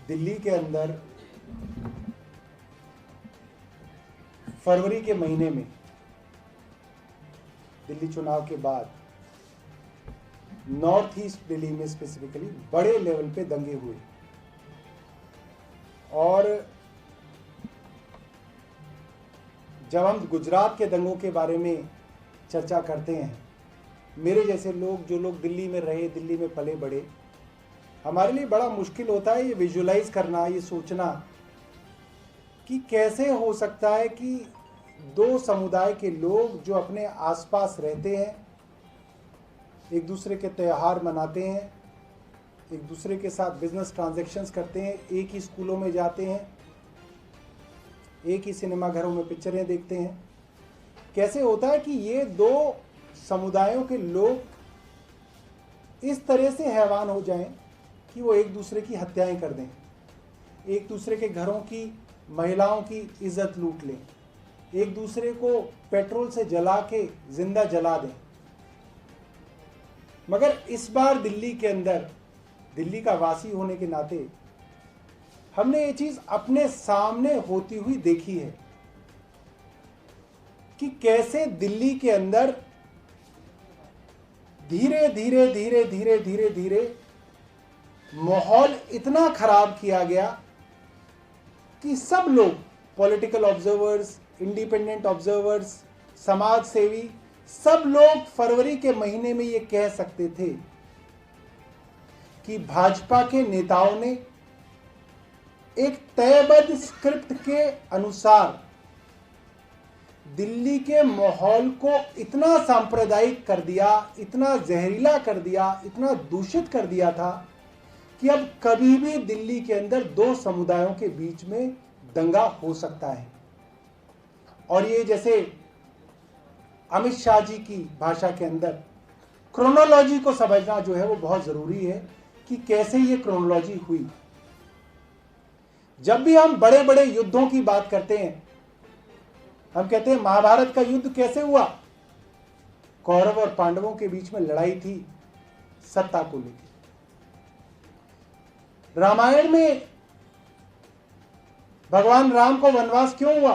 दिल्ली के अंदर फरवरी के महीने में दिल्ली चुनाव के बाद नॉर्थ ईस्ट दिल्ली में स्पेसिफिकली बड़े लेवल पे दंगे हुए और जब हम गुजरात के दंगों के बारे में चर्चा करते हैं, मेरे जैसे लोग जो लोग दिल्ली में रहे, दिल्ली में पले बढ़े, हमारे लिए बड़ा मुश्किल होता है ये विजुलाइज करना, ये सोचना कि कैसे हो सकता है कि दो समुदाय के लोग जो अपने आसपास रहते हैं, एक दूसरे के त्यौहार मनाते हैं, एक दूसरे के साथ बिजनेस ट्रांजैक्शंस करते हैं, एक ही स्कूलों में जाते हैं, एक ही सिनेमा घरों में पिक्चरें देखते हैं, कैसे होता है कि ये दो समुदायों के लोग इस तरह से हैवान हो जाएं कि वो एक दूसरे की हत्याएं कर दें, एक दूसरे के घरों की महिलाओं की इज्जत लूट लें, एक दूसरे को पेट्रोल से जला के जिंदा जला दें। मगर इस बार दिल्ली के अंदर, दिल्ली का वासी होने के नाते हमने ये चीज अपने सामने होती हुई देखी है कि कैसे दिल्ली के अंदर धीरे धीरे धीरे धीरे धीरे धीरे माहौल इतना खराब किया गया कि सब लोग, पॉलिटिकल ऑब्जर्वर्स, इंडिपेंडेंट ऑब्जर्वर्स, समाज सेवी, सब लोग फरवरी के महीने में ये कह सकते थे कि भाजपा के नेताओं ने एक तयबद्ध स्क्रिप्ट के अनुसार दिल्ली के माहौल को इतना सांप्रदायिक कर दिया, इतना जहरीला कर दिया, इतना दूषित कर दिया था कि अब कभी भी दिल्ली के अंदर दो समुदायों के बीच में दंगा हो सकता है। और ये जैसे अमित शाह जी की भाषा के अंदर क्रोनोलॉजी को समझना जो है वो बहुत जरूरी है कि कैसे ये क्रोनोलॉजी हुई। जब भी हम बड़े बड़े युद्धों की बात करते हैं, हम कहते हैं महाभारत का युद्ध कैसे हुआ, कौरव और पांडवों के बीच में लड़ाई थी सत्ता को लेकर। रामायण में भगवान राम को वनवास क्यों हुआ,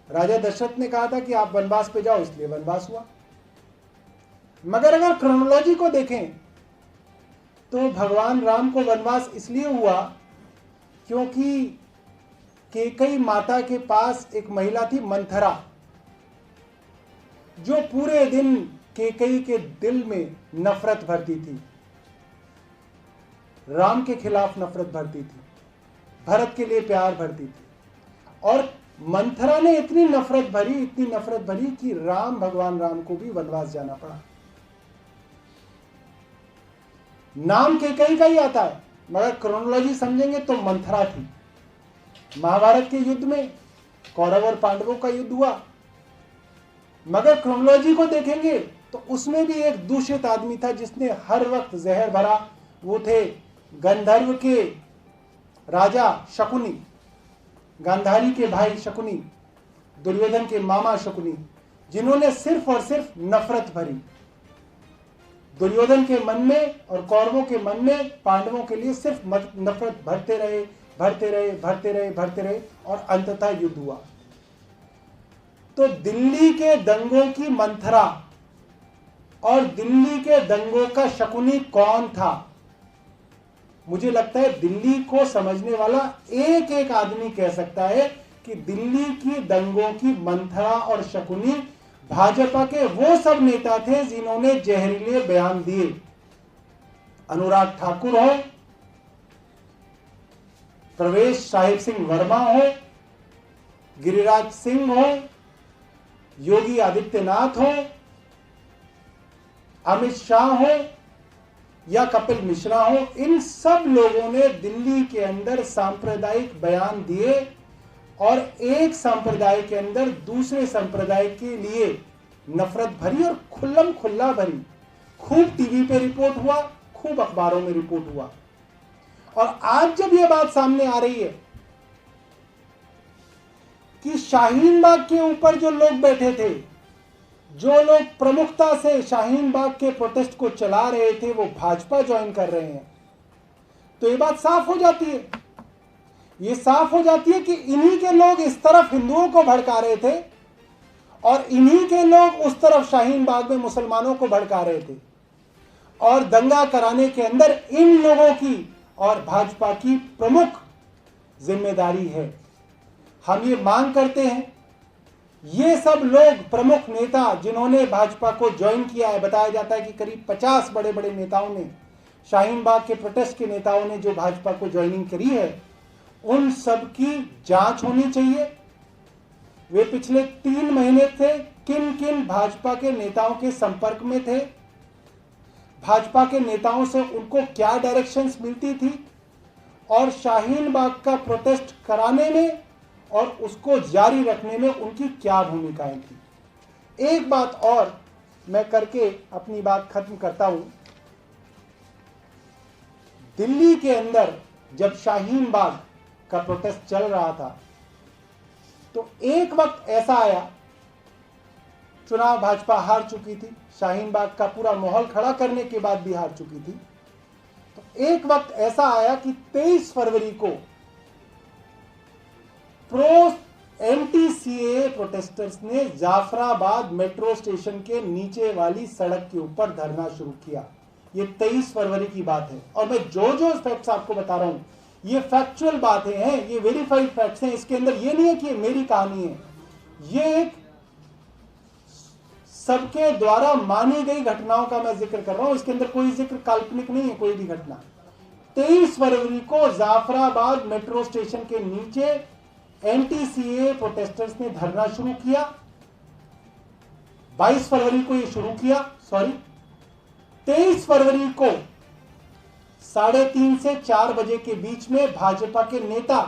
राजा दशरथ ने कहा था कि आप वनवास पे जाओ, इसलिए वनवास हुआ। मगर अगर क्रोनोलॉजी को देखें तो भगवान राम को वनवास इसलिए हुआ क्योंकि कैकेयी माता के पास एक महिला थी मंथरा, जो पूरे दिन कैकेयी के दिल में नफरत भरती थी, राम के खिलाफ नफरत भरती थी, भरत के लिए प्यार भरती थी। और मंथरा ने इतनी नफरत भरी कि भगवान राम को भी वनवास जाना पड़ा। नाम कैकेयी का ही आता है, मगर क्रोनोलॉजी समझेंगे तो मंथरा थी। महाभारत के युद्ध में कौरव और पांडवों का युद्ध हुआ, मगर क्रोनोलॉजी को देखेंगे तो उसमें भी एक दूषित आदमी था जिसने हर वक्त जहर भरा। वो थे गंधर्व के राजा शकुनी, गांधारी के भाई शकुनी, दुर्योधन के मामा शकुनी, जिन्होंने सिर्फ और सिर्फ नफरत भरी दुर्योधन के मन में और कौरवों के मन में। पांडवों के लिए सिर्फ नफरत भरते रहे और अंततः युद्ध हुआ। तो दिल्ली के दंगों की मंथरा और दिल्ली के दंगों का शकुनी कौन था? मुझे लगता है दिल्ली को समझने वाला एक एक आदमी कह सकता है कि दिल्ली की दंगों की मंथरा और शकुनी भाजपा के वो सब नेता थे जिन्होंने जहरीले बयान दिए। अनुराग ठाकुर हो, प्रवेश साहिब सिंह वर्मा हो, गिरिराज सिंह हो, योगी आदित्यनाथ हो, अमित शाह हो या कपिल मिश्रा हो, इन सब लोगों ने दिल्ली के अंदर सांप्रदायिक बयान दिए और एक संप्रदाय के अंदर दूसरे संप्रदाय के लिए नफरत भरी और खुल्लम खुल्ला भरी। खूब टीवी पे रिपोर्ट हुआ, खूब अखबारों में रिपोर्ट हुआ। और आज जब यह बात सामने आ रही है कि शाहीन बाग के ऊपर जो लोग बैठे थे, जो लोग प्रमुखता से शाहीन बाग के प्रोटेस्ट को चला रहे थे, वो भाजपा ज्वाइन कर रहे हैं, तो ये बात साफ हो जाती है, ये साफ हो जाती है कि इन्हीं के लोग इस तरफ हिंदुओं को भड़का रहे थे और इन्हीं के लोग उस तरफ शाहीन बाग में मुसलमानों को भड़का रहे थे। और दंगा कराने के अंदर इन लोगों की और भाजपा की प्रमुख जिम्मेदारी है। हम ये मांग करते हैं, ये सब लोग प्रमुख नेता जिन्होंने भाजपा को ज्वाइन किया है, बताया जाता है कि करीब 50 बड़े बड़े नेताओं ने, शाहीन बाग के प्रोटेस्ट के नेताओं ने जो भाजपा को ज्वाइनिंग करी है, उन सब की जांच होनी चाहिए। वे पिछले 3 महीने से किन किन भाजपा के नेताओं के संपर्क में थे, भाजपा के नेताओं से उनको क्या डायरेक्शंस मिलती थी और शाहीन बाग का प्रोटेस्ट कराने में और उसको जारी रखने में उनकी क्या भूमिकाएं थी। एक बात और मैं करके अपनी बात खत्म करता हूं। दिल्ली के अंदर जब शाहीन बाग का प्रोटेस्ट चल रहा था तो एक वक्त ऐसा आया, चुनाव भाजपा हार चुकी थी, शाहीन बाग का पूरा माहौल खड़ा करने के बाद भी हार चुकी थी, तो एक वक्त ऐसा आया कि 23 फरवरी को प्रो एंटी सीएए प्रोटेस्टर्स ने जाफराबाद मेट्रो स्टेशन के नीचे वाली सड़क के ऊपर धरना शुरू किया। ये 23 फरवरी की बात है और मैं जो फैक्ट्स आपको बता रहा हूं ये फैक्चुअल बातें हैं, ये वेरीफाइड फैक्ट्स हैं। इसके अंदर ये नहीं है कि ये मेरी कहानी है, ये एक सबके द्वारा मानी गई घटनाओं का मैं जिक्र कर रहा हूं। इसके अंदर कोई जिक्र काल्पनिक नहीं है, कोई भी घटना। 23 फरवरी को जाफराबाद मेट्रो स्टेशन के नीचे एंटी सीएए प्रोटेस्टर्स ने धरना शुरू किया। 22 फरवरी को ये शुरू किया, 23 फरवरी को 3:30 से 4 बजे के बीच में भाजपा के नेता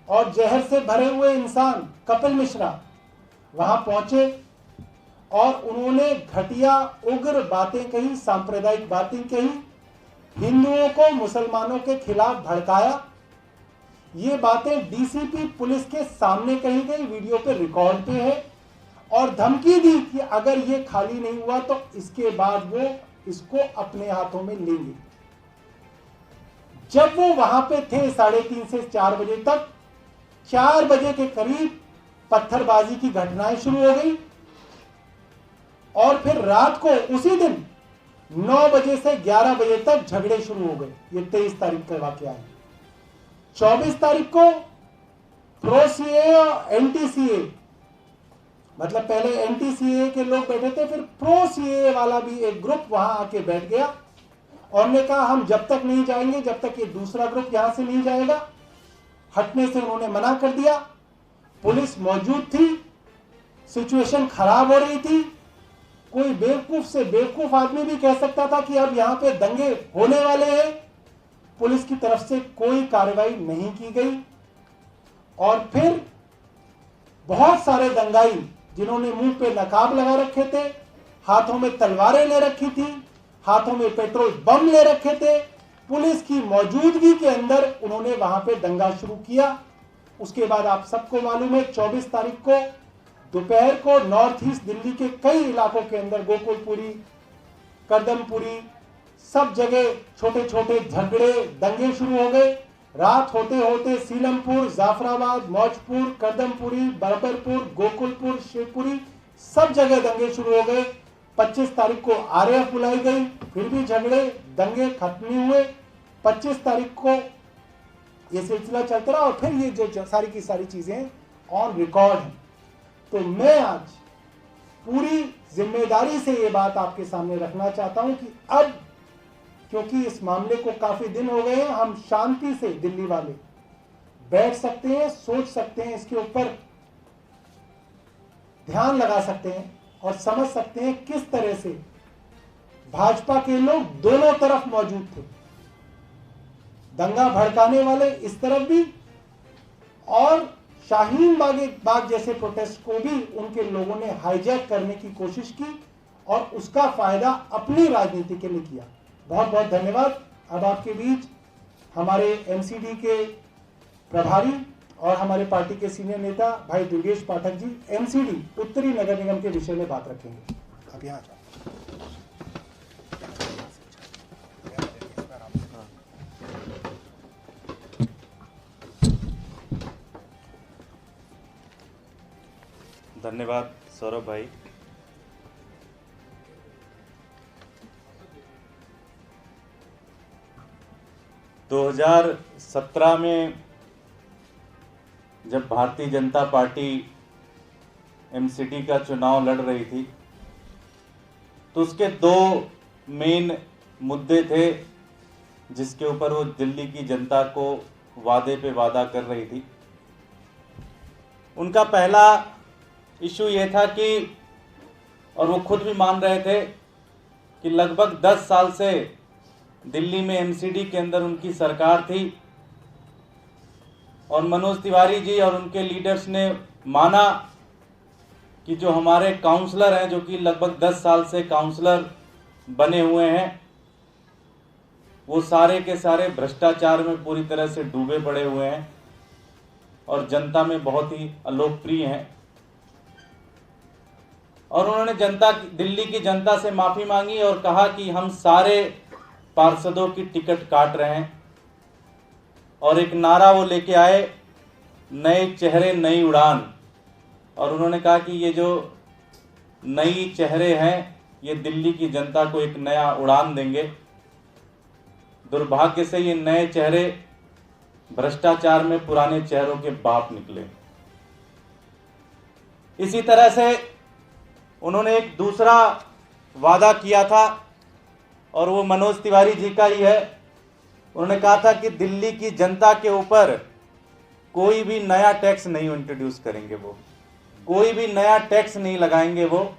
और जहर से भरे हुए इंसान कपिल मिश्रा वहां पहुंचे और उन्होंने घटिया उग्र बातें कही, सांप्रदायिक बातें कही, हिंदुओं को मुसलमानों के खिलाफ भड़काया। ये बातें डीसीपी पुलिस के सामने कही गई, वीडियो पे रिकॉर्ड पे है, और धमकी दी कि अगर ये खाली नहीं हुआ तो इसके बाद वो इसको अपने हाथों में लेंगे। जब वो वहां पे थे 3:30 से 4 बजे तक, 4 बजे के करीब पत्थरबाजी की घटनाएं शुरू हो गई और फिर रात को उसी दिन 9 बजे से 11 बजे तक झगड़े शुरू हो गए। ये 23 तारीख का वाकया है। 24 तारीख को प्रो सीए और एंटी सीए, मतलब पहले एंटी सीए के लोग बैठे थे, फिर प्रो सीए वाला भी एक ग्रुप वहां आके बैठ गया और ने कहा हम जब तक नहीं जाएंगे जब तक ये दूसरा ग्रुप यहां से नहीं जाएगा। हटने से उन्होंने मना कर दिया। पुलिस मौजूद थी, सिचुएशन खराब हो रही थी। कोई बेवकूफ से बेवकूफ आदमी भी कह सकता था कि अब यहां पे दंगे होने वाले हैं। पुलिस की तरफ से कोई कार्रवाई नहीं की गई और फिर बहुत सारे दंगाई जिन्होंने मुंह पे नकाब लगा रखे थे, हाथों में तलवारें ले रखी थी, हाथों में पेट्रोल बम ले रखे थे, पुलिस की मौजूदगी के अंदर उन्होंने वहां पे दंगा शुरू किया। उसके बाद आप सबको मालूम है 24 तारीख को दोपहर को नॉर्थ ईस्ट दिल्ली के कई इलाकों के अंदर, गोकुलपुरी, कदमपुरी, सब जगह छोटे छोटे झगड़े दंगे शुरू हो गए। रात होते होते सीलमपुर, जाफराबाद, मौजपुर, कदमपुरी, बरबरपुर, गोकुलपुर, शिवपुरी, सब जगह दंगे शुरू हो गए। 25 तारीख को आरएएफ बुलाई गई, फिर भी झगड़े दंगे खत्म नहीं हुए। 25 तारीख को ये सिलसिला चलता रहा और फिर ये जो सारी की सारी चीजें ऑन रिकॉर्ड हैं। तो मैं आज पूरी जिम्मेदारी से ये बात आपके सामने रखना चाहता हूं कि अब क्योंकि इस मामले को काफी दिन हो गए हैं, हम शांति से दिल्ली वाले बैठ सकते हैं, सोच सकते हैं, इसके ऊपर ध्यान लगा सकते हैं और समझ सकते हैं किस तरह से भाजपा के लोग दोनों तरफ मौजूद थे। दंगा भड़काने वाले इस तरफ भी और शाहीन बाग जैसे प्रोटेस्ट को भी उनके लोगों ने हाईजैक करने की कोशिश की और उसका फायदा अपनी राजनीति के लिए किया। बहुत बहुत धन्यवाद। अब आपके बीच हमारे एमसीडी के प्रभारी और हमारे पार्टी के सीनियर नेता भाई दुर्गेश पाठक जी एमसीडी उत्तरी नगर निगम के विषय में बात रखेंगे। अब यहाँ जाओ। धन्यवाद सौरभ भाई। दो 2017 में जब भारतीय जनता पार्टी एमसीडी का चुनाव लड़ रही थी तो उसके दो मेन मुद्दे थे जिसके ऊपर वो दिल्ली की जनता को वादे पे वादा कर रही थी। उनका पहला इशू ये था कि, और वो खुद भी मान रहे थे कि लगभग 10 साल से दिल्ली में एमसीडी के अंदर उनकी सरकार थी और मनोज तिवारी जी और उनके लीडर्स ने माना कि जो हमारे काउंसलर हैं, जो कि लगभग 10 साल से काउंसलर बने हुए हैं, वो सारे के सारे भ्रष्टाचार में पूरी तरह से डूबे पड़े हुए हैं और जनता में बहुत ही अलोकप्रिय हैं। और उन्होंने दिल्ली की जनता से माफी मांगी और कहा कि हम सारे पार्षदों की टिकट काट रहे हैं। और एक नारा वो लेके आए, नए चेहरे नई उड़ान। और उन्होंने कहा कि ये जो नई चेहरे हैं ये दिल्ली की जनता को एक नया उड़ान देंगे। दुर्भाग्य से ये नए चेहरे भ्रष्टाचार में पुराने चेहरों के बाप निकले। इसी तरह से उन्होंने एक दूसरा वादा किया था और वो मनोज तिवारी जी का ही है। उन्होंने कहा था कि दिल्ली की जनता के ऊपर कोई भी नया टैक्स नहीं इंट्रोड्यूस करेंगे, वो कोई भी नया टैक्स नहीं लगाएंगे वो।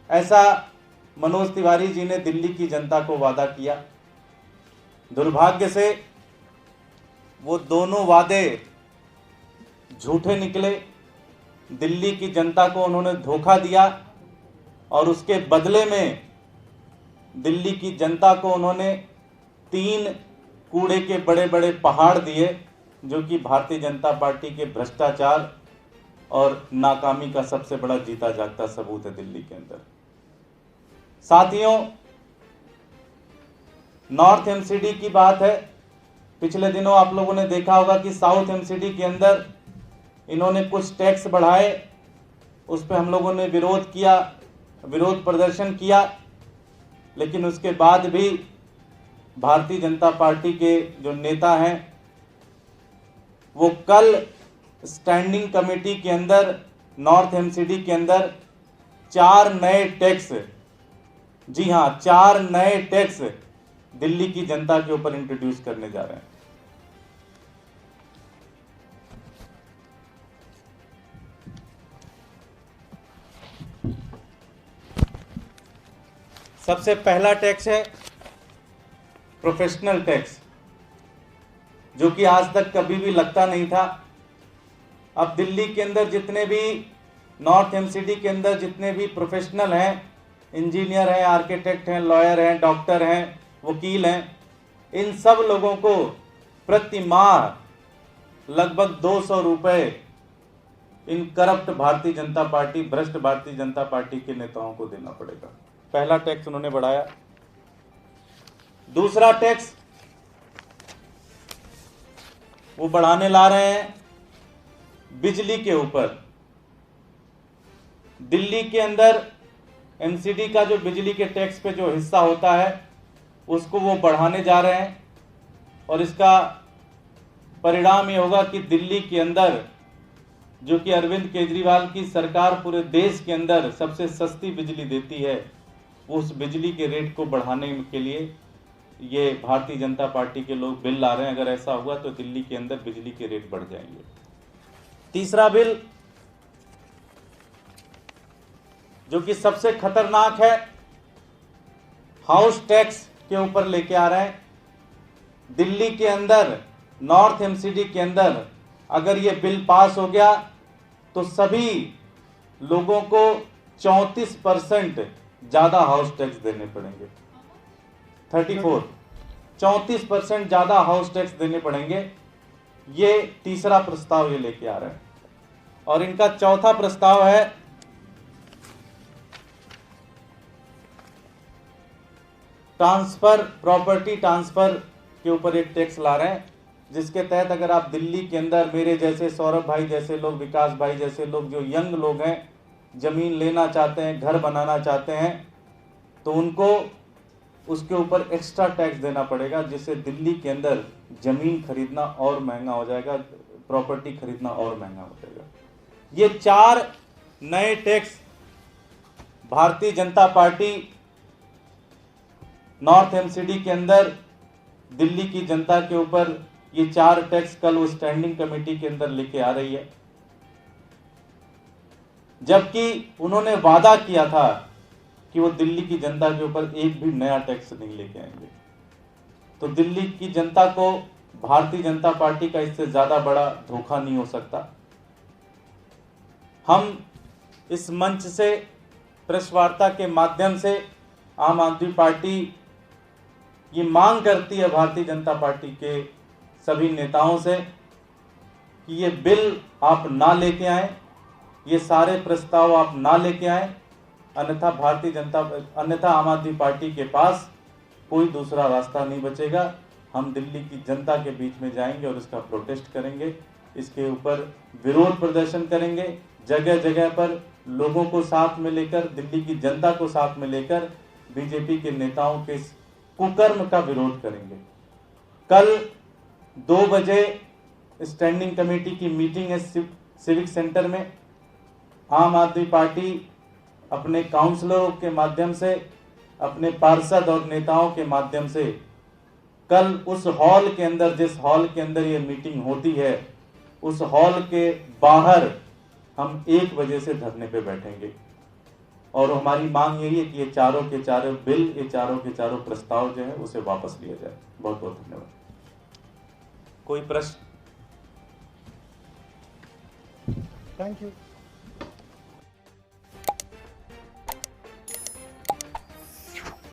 ऐसा मनोज तिवारी जी ने दिल्ली की जनता को वादा किया। दुर्भाग्य से वो दोनों वादे झूठे निकले। दिल्ली की जनता को उन्होंने धोखा दिया और उसके बदले में दिल्ली की जनता को उन्होंने 3 कूड़े के बड़े बड़े पहाड़ दिए, जो कि भारतीय जनता पार्टी के भ्रष्टाचार और नाकामी का सबसे बड़ा जीता जागता सबूत है दिल्ली के अंदर। साथियों, नॉर्थ एमसीडी की बात है। पिछले दिनों आप लोगों ने देखा होगा कि साउथ एमसीडी के अंदर इन्होंने कुछ टैक्स बढ़ाए, उस पर हम लोगों ने विरोध किया, विरोध प्रदर्शन किया। लेकिन उसके बाद भी भारतीय जनता पार्टी के जो नेता हैं वो कल स्टैंडिंग कमेटी के अंदर नॉर्थ एमसीडी के अंदर 4 नए टैक्स, जी हां 4 नए टैक्स दिल्ली की जनता के ऊपर इंट्रोड्यूस करने जा रहे हैं। सबसे पहला टैक्स है प्रोफेशनल टैक्स, जो कि आज तक कभी भी लगता नहीं था। अब दिल्ली के अंदर जितने भी नॉर्थ एमसीडी के अंदर जितने भी प्रोफेशनल हैं, इंजीनियर हैं, आर्किटेक्ट हैं, लॉयर हैं, डॉक्टर हैं, वकील हैं, इन सब लोगों को प्रति माह लगभग 200 रुपए इन करप्ट भारतीय जनता पार्टी, भ्रष्ट भारतीय जनता पार्टी के नेताओं को देना पड़ेगा। पहला टैक्स उन्होंने बढ़ाया। दूसरा टैक्स वो बढ़ाने ला रहे हैं बिजली के ऊपर। दिल्ली के अंदर एमसीडी का जो बिजली के टैक्स पे जो हिस्सा होता है उसको वो बढ़ाने जा रहे हैं और इसका परिणाम ये होगा कि दिल्ली के अंदर, जो कि अरविंद केजरीवाल की सरकार पूरे देश के अंदर सबसे सस्ती बिजली देती है, उस बिजली के रेट को बढ़ाने के लिए ये भारतीय जनता पार्टी के लोग बिल ला रहे हैं। अगर ऐसा हुआ तो दिल्ली के अंदर बिजली के रेट बढ़ जाएंगे। तीसरा बिल जो कि सबसे खतरनाक है, हाउस टैक्स के ऊपर लेके आ रहे हैं। दिल्ली के अंदर नॉर्थ एमसीडी के अंदर अगर ये बिल पास हो गया तो सभी लोगों को 34% ज्यादा हाउस टैक्स देने पड़ेंगे। 34% ज्यादा हाउस टैक्स देने पड़ेंगे। ये तीसरा प्रस्ताव ये लेके आ रहे हैं। और इनका चौथा प्रस्ताव है ट्रांसफर, प्रॉपर्टी ट्रांसफर के ऊपर एक टैक्स ला रहे हैं। जिसके तहत अगर आप दिल्ली के अंदर मेरे जैसे, सौरभ भाई जैसे लोग, विकास भाई जैसे लोग, जो यंग लोग हैं, ज़मीन लेना चाहते हैं, घर बनाना चाहते हैं, तो उनको उसके ऊपर एक्स्ट्रा टैक्स देना पड़ेगा, जिससे दिल्ली के अंदर ज़मीन खरीदना और महंगा हो जाएगा, प्रॉपर्टी खरीदना और महंगा हो जाएगा। ये 4 नए tax Bharatiya Janata party north MCD के अंदर दिल्ली की जनता के ऊपर, ये 4 टैक्स कल वो स्टैंडिंग कमेटी के अंदर लेके आ रही है। जबकि उन्होंने वादा किया था कि वो दिल्ली की जनता के ऊपर एक भी नया टैक्स नहीं लेके आएंगे। तो दिल्ली की जनता को भारतीय जनता पार्टी का इससे ज्यादा बड़ा धोखा नहीं हो सकता। हम इस मंच से, प्रेस वार्ता के माध्यम से आम आदमी पार्टी ये मांग करती है भारतीय जनता पार्टी के सभी नेताओं से कि ये बिल आप ना लेके आए, ये सारे प्रस्ताव आप ना लेके आए, अन्यथा आम आदमी पार्टी के पास कोई दूसरा रास्ता नहीं बचेगा। हम दिल्ली की जनता के बीच में जाएंगे और इसका प्रोटेस्ट करेंगे, इसके ऊपर विरोध प्रदर्शन करेंगे, जगह जगह पर लोगों को साथ में लेकर, दिल्ली की जनता को साथ में लेकर बीजेपी के नेताओं के इस कुकर्म का विरोध करेंगे। कल 2 बजे स्टैंडिंग कमेटी की मीटिंग है सिविक सेंटर में। आम आदमी पार्टी अपने काउंसलरों के माध्यम से, अपने पार्षद और नेताओं के माध्यम से कल उस हॉल के अंदर, जिस हॉल के अंदर ये मीटिंग होती है, उस हॉल के बाहर हम 1 बजे से धरने पे बैठेंगे। और हमारी मांग यही है कि ये चारों के चारों बिल, ये चारों के चारों प्रस्ताव जो है उसे वापस लिया जाए। बहुत बहुत धन्यवाद। कोई प्रश्न? Thank you.